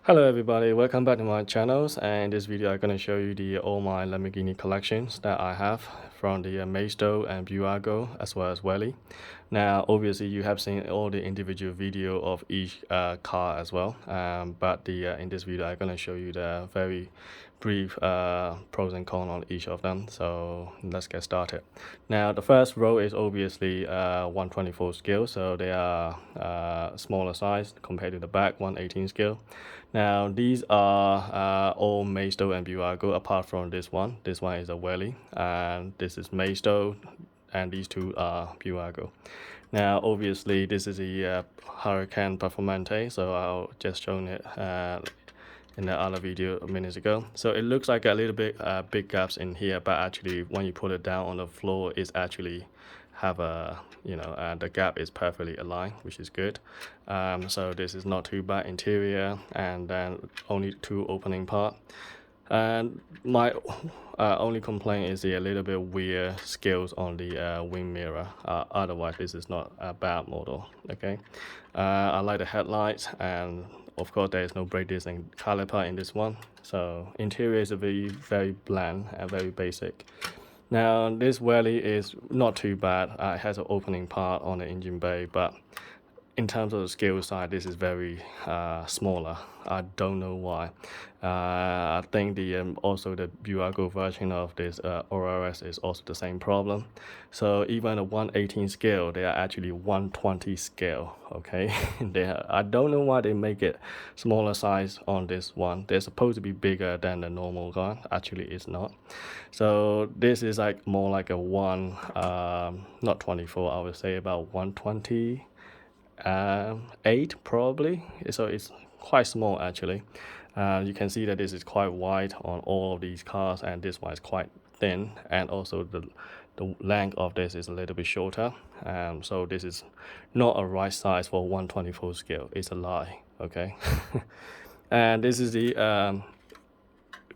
Hello everybody, welcome back to my channels, and in this video I'm going to show you all my Lamborghini collections that I have from the Maestro and Bburago as well as Welly. Now obviously you have seen all the individual video of each car as well, but in this video I'm going to show you the very brief pros and cons on each of them. So let's get started. Now the first row is obviously 124 scale, so they are smaller size compared to the back 118 scale. Now these are all Maestro and Bburago apart from this one. This one is a Welly, and this is Maestro, and these two are Bburago. Now obviously this is the Hurricane Performante, so I'll just shown it in the other video minutes ago. So it looks like a little bit big gaps in here, but actually when you put it down on the floor, it's actually have a the gap is perfectly aligned, which is good. So this is not too bad interior, and then only two opening part. And my only complaint is a little bit weird scales on the wing mirror. Otherwise this is not a bad model. Okay, I like the headlights, and of course there is no brake disc and caliper in this one. So interior is a very bland and very basic. Now this Welly is not too bad. It has an opening part on the engine bay, but in terms of the scale side, this is very smaller. I don't know why. I think also the Bburago version of this ORS is also the same problem. So even a 118 scale, they are actually 120 scale. Okay, I don't know why they make it smaller size on this one. They're supposed to be bigger than the normal car. Actually, it's not. So this is like more like a not 24. I would say about 120. 8 probably, so it's quite small actually. You can see that this is quite wide on all of these cars, and this one is quite thin, and also the length of this is a little bit shorter. So this is not a right size for 124 scale. It's a lie. Okay. And this is the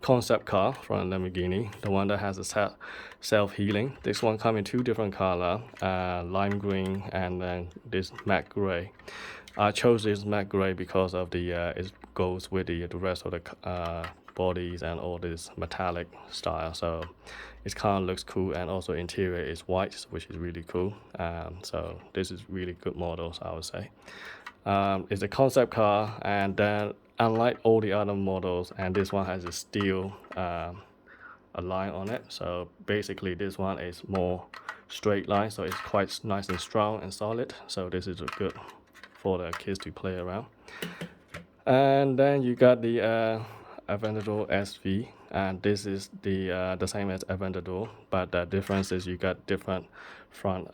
concept car from Lamborghini, the one that has a self-healing. This one comes in two different color, lime green and then this matte gray. I chose this matte gray because of the it goes with the rest of the bodies and all this metallic style, so it kind of looks cool, and also interior is white, which is really cool. So this is really good models, I would say. It's a concept car, and then unlike all the other models, and this one has a steel a line on it, so basically this one is more straight line, so it's quite nice and strong and solid. So this is good for the kids to play around. And then you got the Aventador SV, and this is the same as Aventador, but the difference is you got different front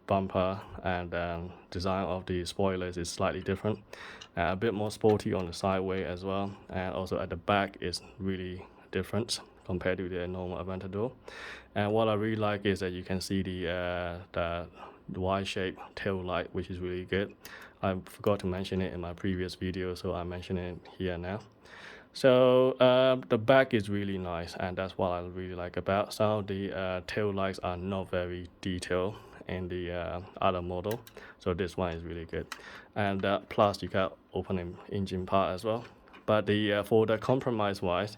bumper, and design of the spoilers is slightly different, a bit more sporty on the sideway as well, and also at the back is really different compared to the normal Aventador. And what I really like is that you can see the Y-shaped tail light, which is really good. I forgot to mention it in my previous video, so I mention it here now. So the back is really nice, and that's what I really like about. Some of the tail lights are not very detailed in the other model, so this one is really good. And plus you got opening engine part as well. But for the compromise wise,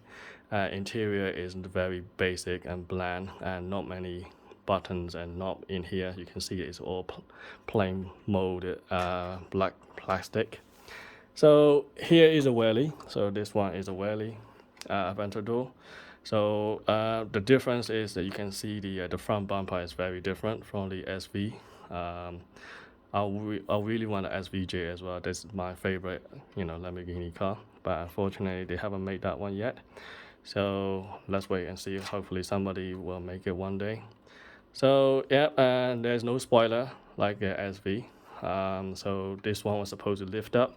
interior is very basic and bland, and not many buttons and knob in here. You can see it's all plain molded black plastic. So here is a Welly. So this one is a Welly Aventador. So the difference is that you can see the front bumper is very different from the SV. I really want an SVJ as well. This is my favorite, Lamborghini car, but unfortunately they haven't made that one yet. So let's wait and see. Hopefully somebody will make it one day. So yeah, and there's no spoiler like the SV. So this one was supposed to lift up,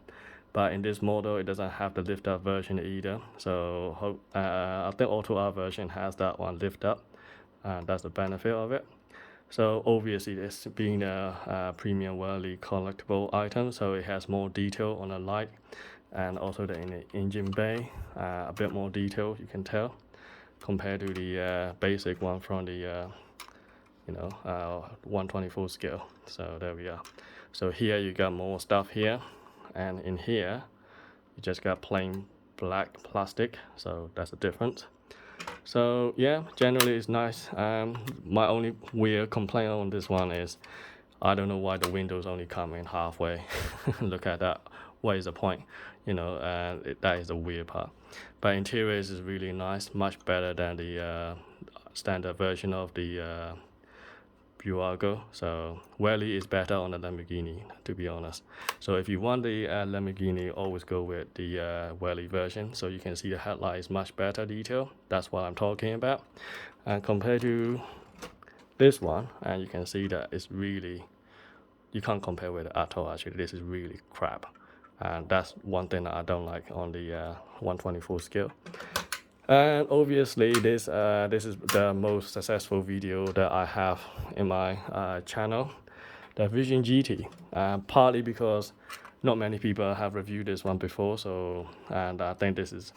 but in this model it doesn't have the lift up version either. So I think Auto R version has that one lift up, and that's the benefit of it. So obviously this being a premium Welly collectible item, so it has more detail on the light, and also in the engine bay, a bit more detail you can tell compared to the basic one from the 124 scale. So there we are. So here you got more stuff here, and in here you just got plain black plastic, so that's the difference. So yeah, generally it's nice. My only weird complaint on this one is I don't know why the windows only come in halfway. Look at that. What is the point? That is the weird part. But interiors is really nice, much better than the standard version of the Bburago. So Welly is better on the Lamborghini, to be honest. So if you want the Lamborghini, always go with the Welly version. So you can see the headlight is much better detail. That's what I'm talking about. And compared to this one, and you can see that it's really, you can't compare with it at all. Actually, this is really crap. And that's one thing that I don't like on the 124 scale. And obviously this is the most successful video that I have in my channel, the Vision GT, partly because not many people have reviewed this one before, and I think this is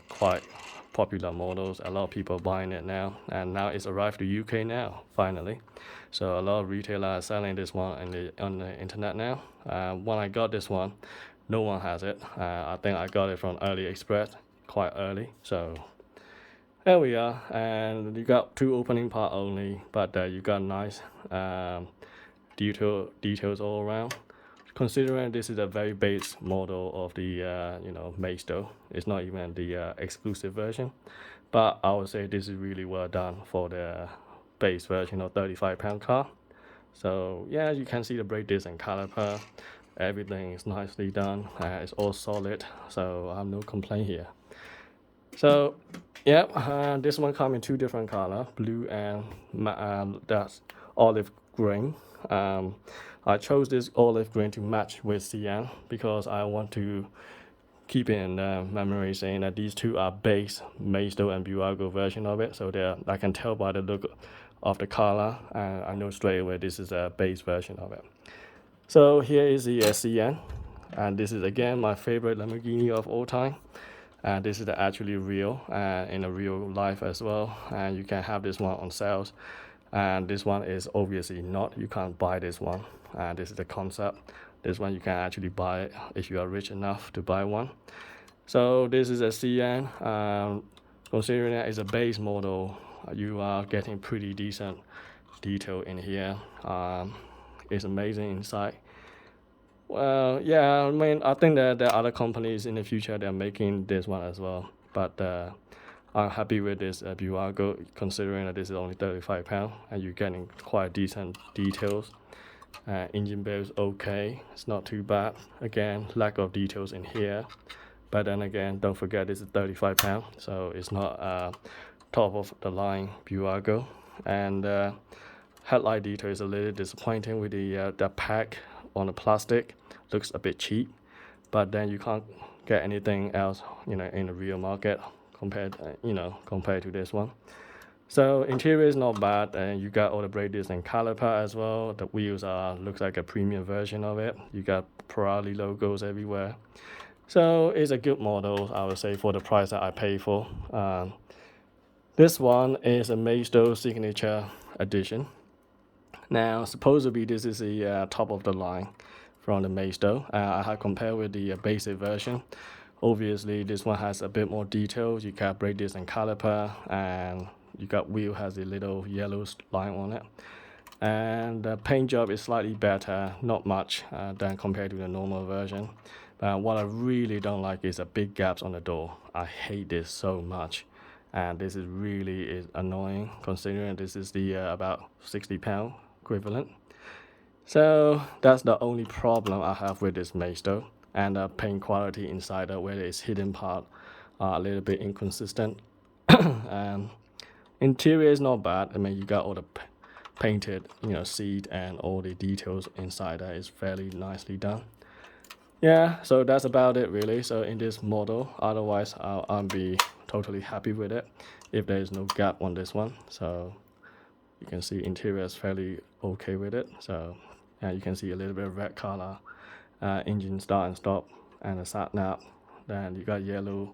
quite popular models. A lot of people buying it now, and now it's arrived to UK now, finally. So a lot of retailers are selling this one on the internet now. When I got this one, no one has it. I think I got it from AliExpress quite early. So there we are, and you got 2 opening part only, but you got nice details all around. Considering this is a very base model of the Maestro, it's not even the exclusive version, but I would say this is really well done for the base version of 35-pound car. So yeah, you can see the brake disc and caliper, everything is nicely done. It's all solid, so I have no complaint here. So yeah, this one comes in 2 different colors, blue and that's olive green. I chose this olive green to match with cyan because I want to keep it in memory, saying that these 2 are base Maestro and Bburago version of it. So I can tell by the look of the color, and I know straight away this is a base version of it. So here is the cyan, and this is again my favorite Lamborghini of all time. And this is actually real, in a real life as well. And you can have this one on sales. And this one is obviously not. You can't buy this one. This is the concept. This one you can actually buy it if you are rich enough to buy one. So this is a cyan. Considering that it's a base model, you are getting pretty decent detail in here. It's amazing inside. Well, yeah, I mean, I think that there are other companies in the future that are making this one as well. But I'm happy with this Bburago, considering that this is only 35 pounds and you're getting quite decent details. Engine bay is okay, it's not too bad. Again, lack of details in here. But then again, don't forget this is 35 pounds, so it's not top of the line Bburago. And headlight detail is a little disappointing with the pack on the plastic. Looks a bit cheap, but then you can't get anything else in the real market compared to this one. So interior is not bad, and you got all the brake discs and caliper as well. The wheels looks like a premium version of it. You got Pirelli logos everywhere. So it's a good model, I would say, for the price that I pay for. This one is a Maestro Signature Edition. Now, supposedly this is the top of the line from the Maestro. I have compared with the basic version. Obviously, this one has a bit more details. You got brake disc and caliper, and you got wheel has a little yellow line on it. And the paint job is slightly better, not much than compared to the normal version. What I really don't like is the big gaps on the door. I hate this so much. And this is really annoying, considering this is the about 60 pound equivalent. So that's the only problem I have with this Maestro. And the paint quality inside, where it's hidden part, are a little bit inconsistent. And interior is not bad. I mean, you got all the painted seat and all the details inside that is fairly nicely done. Yeah, so that's about it really. So in this model, otherwise I'll be totally happy with it if there is no gap on this one. So you can see interior is fairly okay with it. So you can see a little bit of red color, engine start and stop, and the sat nav. Then you got yellow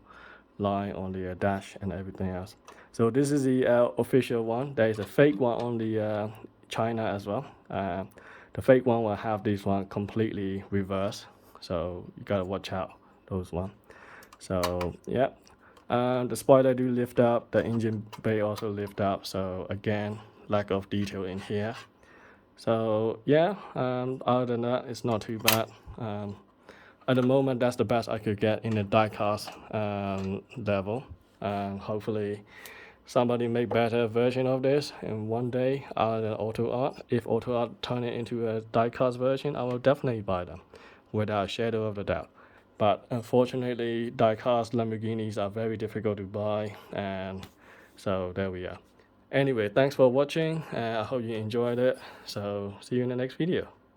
line on the dash and everything else. So this is the official one. There is a fake one on the China as well. The fake one will have this one completely reversed, so you gotta watch out those one. So yeah, the spoiler do lift up, the engine bay also lift up. So again, lack of detail in here. So yeah, other than that, it's not too bad. At the moment, that's the best I could get in the diecast level. Hopefully, somebody make better version of this. And one day, other than Auto Art, if Auto Art turn it into a diecast version, I will definitely buy them, without a shadow of a doubt. But unfortunately, diecast Lamborghinis are very difficult to buy, and so there we are. Anyway, thanks for watching. I hope you enjoyed it. So see you in the next video.